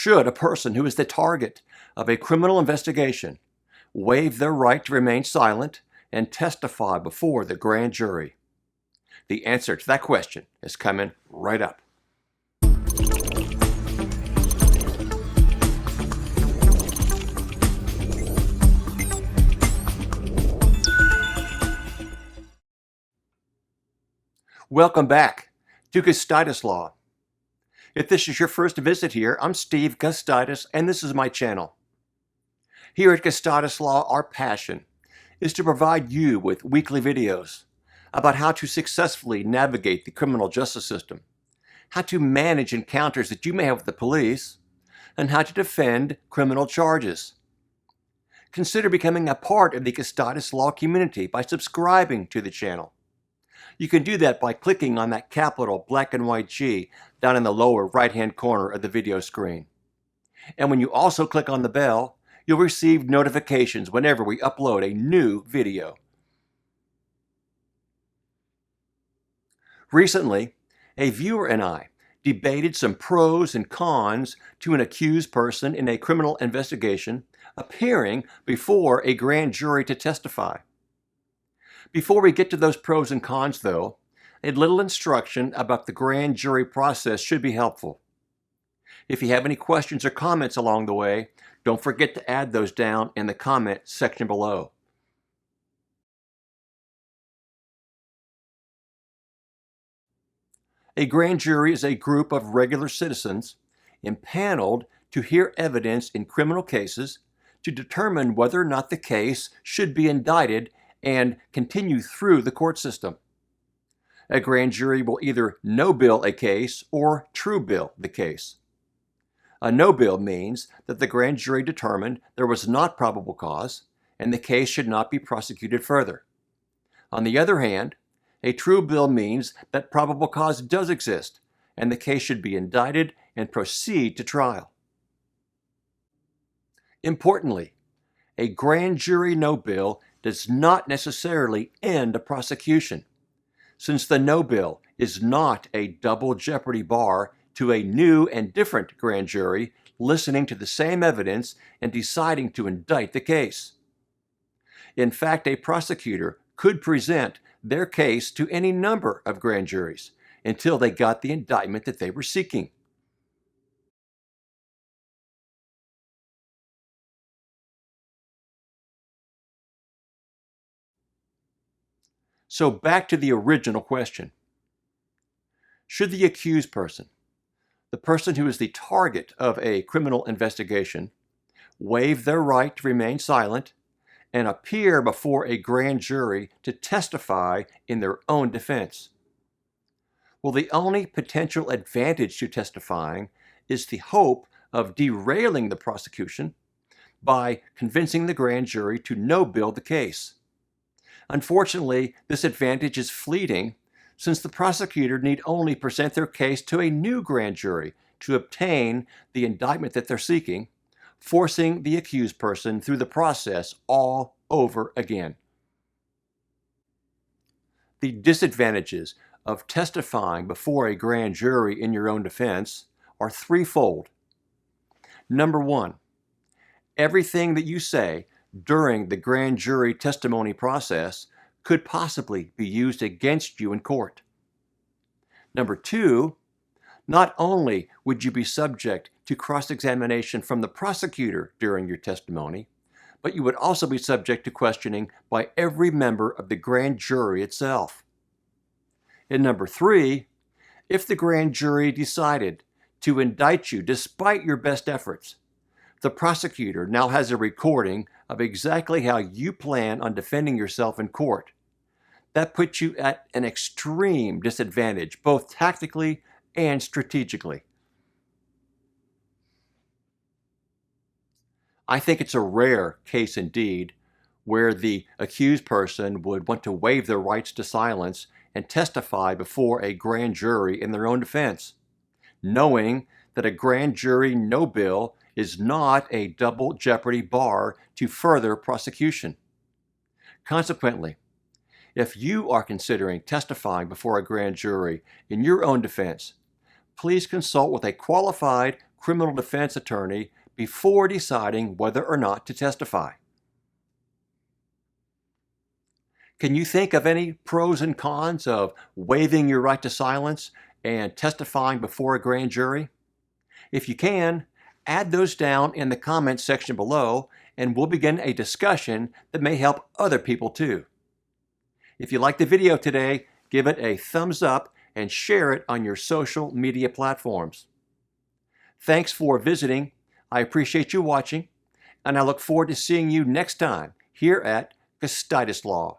Should a person who is the target of a criminal investigation waive their right to remain silent and testify before the grand jury? The answer to that question is coming right up. Welcome back to Gustitislaw. If this is your first visit here, I'm Steve Gustitis, and this is my channel. Here at Gustitislaw, our passion is to provide you with weekly videos about how to successfully navigate the criminal justice system, how to manage encounters that you may have with the police, and how to defend criminal charges. Consider becoming a part of the Gustitislaw community by subscribing to the channel. You can do that by clicking on that capital black and white G down in the lower right-hand corner of the video screen. And when you also click on the bell, you'll receive notifications whenever we upload a new video. Recently, a viewer and I debated some pros and cons to an accused person in a criminal investigation appearing before a grand jury to testify. Before we get to those pros and cons, though, a little instruction about the grand jury process should be helpful. If you have any questions or comments along the way, don't forget to add those down in the comment section below. A grand jury is a group of regular citizens impaneled to hear evidence in criminal cases to determine whether or not the case should be indicted and continue through the court system. A grand jury will either no-bill a case or true-bill the case. A no-bill means that the grand jury determined there was not probable cause and the case should not be prosecuted further. On the other hand, a true bill means that probable cause does exist and the case should be indicted and proceed to trial. Importantly, a grand jury no-bill does not necessarily end a prosecution, since the no-bill is not a double jeopardy bar to a new and different grand jury listening to the same evidence and deciding to indict the case. In fact, a prosecutor could present their case to any number of grand juries until they got the indictment that they were seeking. So back to the original question. Should the accused person, the person who is the target of a criminal investigation, waive their right to remain silent and appear before a grand jury to testify in their own defense? Well, the only potential advantage to testifying is the hope of derailing the prosecution by convincing the grand jury to no-bill the case. Unfortunately, this advantage is fleeting since the prosecutor need only present their case to a new grand jury to obtain the indictment that they're seeking, forcing the accused person through the process all over again. The disadvantages of testifying before a grand jury in your own defense are threefold. Number one, everything that you say during the grand jury testimony process could possibly be used against you in court. Number two, not only would you be subject to cross-examination from the prosecutor during your testimony, but you would also be subject to questioning by every member of the grand jury itself. And number three, if the grand jury decided to indict you despite your best efforts, the prosecutor now has a recording of exactly how you plan on defending yourself in court. That puts you at an extreme disadvantage, both tactically and strategically. I think it's a rare case indeed where the accused person would want to waive their rights to silence and testify before a grand jury in their own defense, knowing that a grand jury no-bill is not a double jeopardy bar to further prosecution. Consequently, if you are considering testifying before a grand jury in your own defense, please consult with a qualified criminal defense attorney before deciding whether or not to testify. Can you think of any pros and cons of waiving your right to silence and testifying before a grand jury? If you can, add those down in the comments section below, and we'll begin a discussion that may help other people too. If you liked the video today, give it a thumbs up and share it on your social media platforms. Thanks for visiting. I appreciate you watching, and I look forward to seeing you next time here at Gustitislaw.